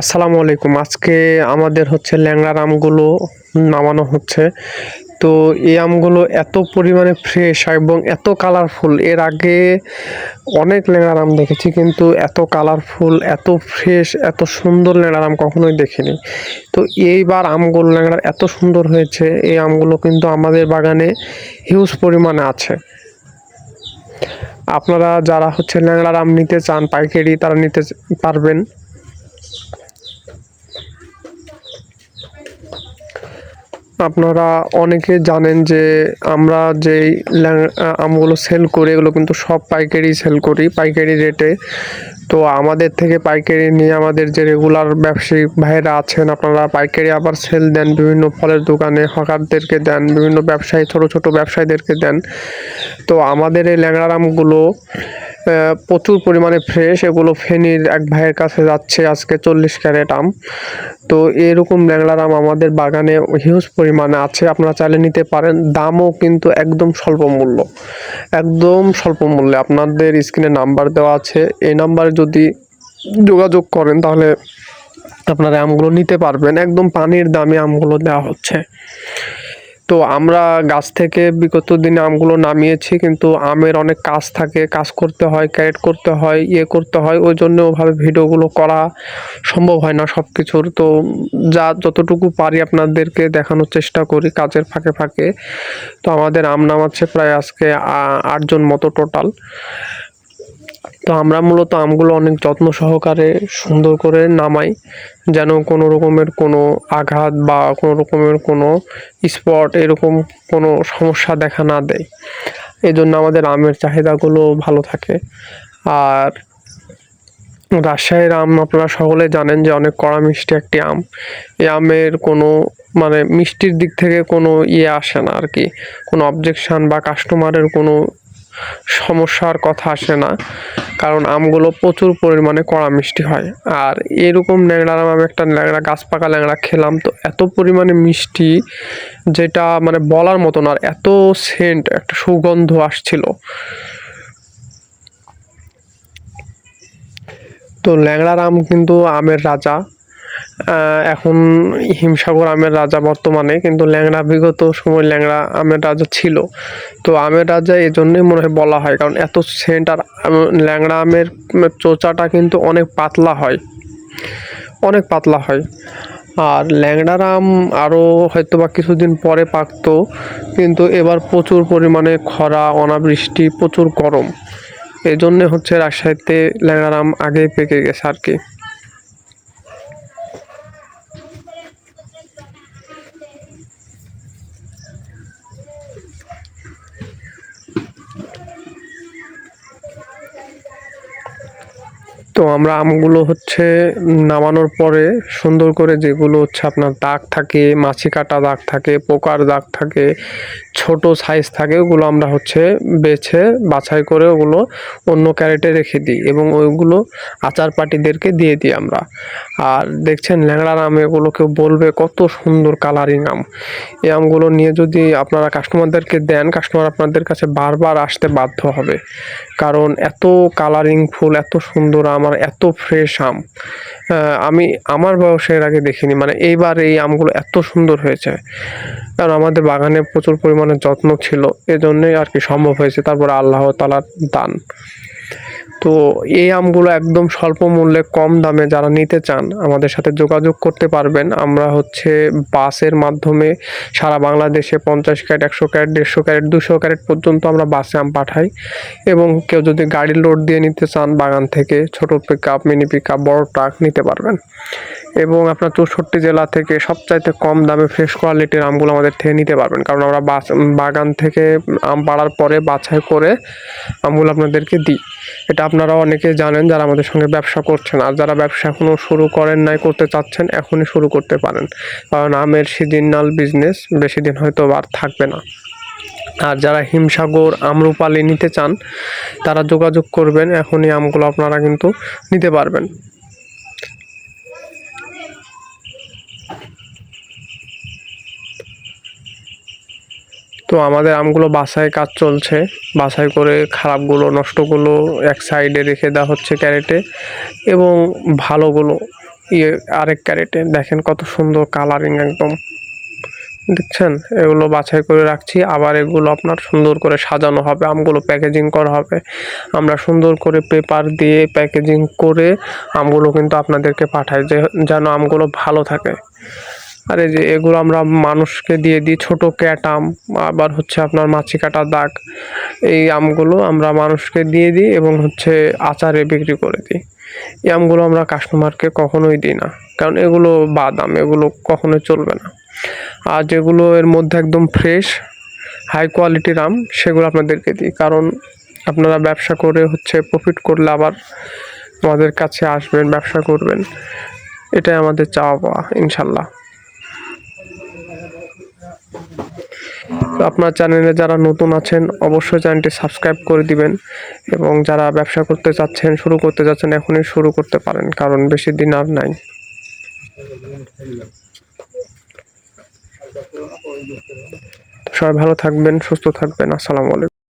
আসসালামু আলাইকুম। আজকে আমাদের ল্যাংড়া আমগুলো নামানো হচ্ছে। তো এই আমগুলো এত পরিমাণে ফ্রেশ এবং এত কালারফুল, এর আগে অনেক ল্যাংড়া আম দেখেছি, কিন্তু এত কালারফুল, এত ফ্রেশ, এত সুন্দর ল্যাংড়া আম কখনোই দেখিনি। তো এইবার আমগুলো ল্যাংড়া এত সুন্দর হয়েছে, এই আমগুলো কিন্তু আমাদের বাগানে হিউজ পরিমাণে আছে। আপনারা যারা ল্যাংড়া আম নিতে চান পাইকারি, তারা নিতে পারবেন। আপনারা অনেকে জানেন যে আমরা যেই আমগুলো সেল করি, এগুলো কিন্তু সব পাইকারি সেল করি, পাইকারি রেটে। তো আমাদের থেকে পাইকারি নিয়ে আমাদের যে রেগুলার ব্যবসায়িক ভাইয়েরা আছেন, আপনারা পাইকারি আবার সেল দেন, বিভিন্ন ফলের দোকানে হকারদেরকে দেন, বিভিন্ন ব্যবসায়ী, ছোট ছোট ব্যবসায়ীদেরকে দেন। তো আমাদের এই ল্যাংড়া আমগুলো প্রচুর পরিমাণে ফ্রেশ। এগুলো ফেনীর এক ভাইয়ের কাছে যাচ্ছে আজকে 40 ক্যারেট আম। তো এরকম ল্যাংড়া আম আমাদের বাগানে হিউজ পরিমাণে আছে, আপনারা চাইলে নিতে পারেন। দামও কিন্তু একদম স্বল্প মূল্য, একদম স্বল্প মূল্যে। আপনাদের স্ক্রিনে নাম্বার দেওয়া আছে, এই নাম্বারে যদি যোগাযোগ করেন তাহলে আপনারা আমগুলো নিতে পারবেন। একদম পানির দামে আমগুলো দেওয়া হচ্ছে। তো আমরা গাছ থেকে বিগত দিনে আমগুলো নামিয়েছি, কিন্তু আমের অনেক কাজ থাকে, কাজ করতে হয়, ক্যারেট করতে হয়, করতে হয়, ওই জন্য ওভাবে ভিডিওগুলো করা সম্ভব হয় না সব কিছুর। তো যতটুকু পারি আপনাদেরকে দেখানোর চেষ্টা করি কাজের ফাঁকে ফাঁকে। তো আমাদের আম নামাচ্ছে প্রায় আজকে 8 জন মতো টোটাল। তো আমরা মূলত আমগুলো অনেক যত্ন সহকারে সুন্দর করে নামাই, যেন কোনো রকমের কোনো আঘাত বা কোনো রকমের কোনো স্পট, এরকম কোনো সমস্যা দেখা না দেয়। এই জন্য আমাদের আমের চাহিদাগুলো ভালো থাকে। আর রাজশাহীর আম আপনারা সকলে জানেন যে অনেক কড়া মিষ্টি একটি আম। এই আমের কোনো মিষ্টির দিক থেকে কোনো আসে না আর কি, কোনো অবজেকশন বা কাস্টমারের কোনো সমস্যার কথা আসে না, কারণ আমগুলো প্রচুর পরিমাণে কড়া মিষ্টি হয়। আর এরকম ল্যাংড়া আম, আমি একটা ল্যাংড়া গাছ পাকা ল্যাংড়া খেলাম, তো এত পরিমাণে মিষ্টি, যেটা বলার মতো না। আর এত সেন্ট, একটা সুগন্ধ আসছিল। তো ল্যাংড়া আম কিন্তু আমের রাজা। এখন হিমসাগর আমের রাজা বর্তমানে, কিন্তু ল্যাংড়া বিগত সময় ল্যাংড়া আমের রাজা ছিল। তো আমের রাজা এই জন্যই মনে হয় বলা হয়, কারণ এত সেন্ট। আর ল্যাংড়া আমের চোচাটা কিন্তু অনেক পাতলা হয়, অনেক পাতলা হয়। আর ল্যাংড়ার আম আরও হয়তো বা কিছুদিন পরে পাকতো, কিন্তু এবার প্রচুর পরিমাণে খরা, অনাবৃষ্টি, প্রচুর গরম, এই জন্যে রাজশাহীতে ল্যাংড়ার আম আগেই পেকে গেছে আর কি। তো আমরা আমগুলো নামানোর পরে সুন্দর করে, যেগুলো আপনার দাগ থাকে, মাছি কাটা দাগ থাকে, পোকার দাগ থাকে, ছোট সাইজ থাকে, ওগুলো আমরা বেছে বাছাই করে ওগুলো অন্য ক্যারেটে রেখে দিই, এবং ওইগুলো আচার পার্টিদেরকে দিয়ে দিই আমরা। আর দেখছেন ল্যাংড়া আম, এগুলো কেউ বলবে কত সুন্দর কালারিং আম। এই আমগুলো নিয়ে যদি আপনারা কাস্টমারদেরকে দেন, কাস্টমার আপনাদের কাছে বারবার আসতে বাধ্য হবে, কারণ এত কালারিং ফুল, এত সুন্দর আম, আর এত ফ্রেশ আম আমি আমার বয়সের আগে দেখিনি। এইবার এই আমগুলো এত সুন্দর হয়েছে, কারণ আমাদের বাগানে প্রচুর পরিমাণে যত্ন ছিল, এজন্যই আর কি সম্ভব হয়েছে। তারপরে আল্লাহ তাআলার দান। তো এই আমগুলো একদম স্বল্প মূল্যে, কম দামে যারা নিতে চান আমাদের সাথে যোগাযোগ করতে পারবেন। আমরা বাসের মাধ্যমে সারা বাংলাদেশে 50 ক্যারেট, 100 ক্যারেট, 150 ক্যারেট, 200 ক্যারেট পর্যন্ত আমরা বাসে আম পাঠাই। এবং কেউ যদি গাড়ির লোড দিয়ে নিতে চান বাগান থেকে, ছোট পিকআপ, মিনি পিকআপ, বড় ট্রাক নিতে পারবেন। এবং আপনার 64 জেলা থেকে সবচাইতে কম দামে ফ্রেশ কোয়ালিটির আমগুলো আমাদের থেকে নিতে পারবেন, কারণ আমরা বাগান থেকে আম পাড়ার পরে বাছাই করে আমগুলো আপনাদেরকে দিই। এটা আপনারা অনেকে জানেন যারা আমাদের সঙ্গে ব্যবসা করছেন। আর যারা ব্যবসা এখনও শুরু করেন নাই, করতে চাচ্ছেন, এখনই শুরু করতে পারেন, কারণ আমের সিজনাল বিজনেস বেশি দিন হয়তো আর থাকবে না। আর যারা হিমসাগর, আম্রপালি নিতে চান, তারা যোগাযোগ করবেন, এখনই আমগুলো আপনারা কিন্তু নিতে পারবেন। তো আমাদের আমগুলো বাছাই কাজ চলছে, বাছাই করে খারাপগুলো, নষ্টগুলো এক সাইডে রেখে দেওয়া হচ্ছে ক্যারেটে, এবং ভালোগুলো ইয়ে আরেক ক্যারেটে। দেখেন কত সুন্দর কালারিং একদম, দেখছেন? এগুলো বাছাই করে রাখছি, আবার এগুলো আপনার সুন্দর করে সাজানো হবে, আমগুলো প্যাকেজিং করা হবে। আমরা সুন্দর করে পেপার দিয়ে প্যাকেজিং করে আমগুলো কিন্তু আপনাদেরকে পাঠাই, যেন আমগুলো ভালো থাকে। আর এই যে এগুলো আমরা মানুষকে দিয়ে দিই, ছোট ক্যাট আম, আবার হচ্ছে আপনার মাছি কাটা দাগ, এই আমগুলো আমরা মানুষকে দিয়ে দিই এবং হচ্ছে আচারে বিক্রি করে দিই। এই আমগুলো আমরা কাস্টমারকে কখনোই দিই না, কারণ এগুলো বাদাম, এগুলো কখনোই চলবে না। আর যেগুলো এর মধ্যে একদম ফ্রেশ হাই কোয়ালিটির আম, সেগুলো আপনাদেরকে দিই, কারণ আপনারা ব্যবসা করে হচ্ছে প্রফিট করলে আবার আমাদের কাছে আসবেন, ব্যবসা করবেন, এটাই আমাদের চাওয়া পাওয়া ইনশাল্লাহ। তো আপনার চ্যানেলে যারা নতুন আছেন অবশ্যই চ্যানেলটি সাবস্ক্রাইব করে দিবেন, এবং যারা ব্যবসা করতে চাচ্ছেন, শুরু করতে যাচ্ছেন, এখনই শুরু করতে পারেন, কারণ বেশি দিন আর নাই। সবাই ভালো থাকবেন, সুস্থ থাকবেন। আসসালামু আলাইকুম।